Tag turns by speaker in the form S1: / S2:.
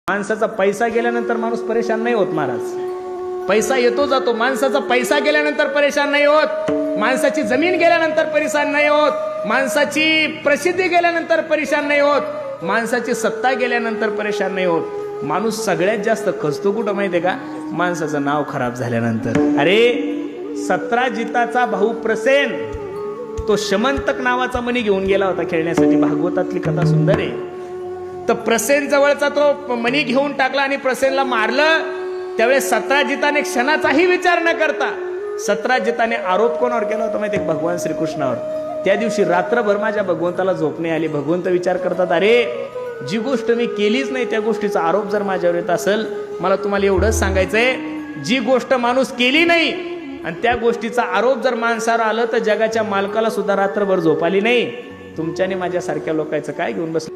S1: माणसाचा पैसा गेल्यानंतर माणूस परेशान नाही होत महाराज. पैसा येतो जातो, माणसाचा पैसा गेल्यानंतर परेशान नाही होत, माणसाची जमीन गेल्यानंतर परेशान नाही होत, माणसाची प्रसिद्धी गेल्यानंतर परेशान नाही होत, माणसाची सत्ता गेल्यानंतर परेशान नाही होत. माणूस सगळ्यात जास्त खचतो कुठं माहितीये का? माणसाचं नाव खराब झाल्यानंतर. अरे 17 जिताचा भाऊ प्रसेन तो शमंतक नावाचा मणी घेऊन गेला होता खेळण्यासाठी. भागवतातली कथा सुंदर आहे. तर प्रसेन जवळचा तो मणी घेऊन टाकला आणि प्रसेनला मारलं. त्यावेळेस 17 जिताने क्षणाचाही विचार न करता 17 जिताने आरोप कोणावर केला होता माहिती? भगवान श्रीकृष्णावर. त्या दिवशी रात्रभर माझ्या भगवंताला झोप नाही आली. भगवंत विचार करतात, अरे जी गोष्ट मी केलीच नाही त्या गोष्टीचा आरोप जर माझ्यावर येत असेल, मला तुम्हाला एवढंच सांगायचंय, जी गोष्ट माणूस केली नाही आणि त्या गोष्टीचा आरोप जर माणसावर आलं तर जगाच्या मालकाला सुद्धा रात्रभर झोप आली नाही. तुमच्याने माझ्यासारख्या लोकांचं काय घेऊन बस.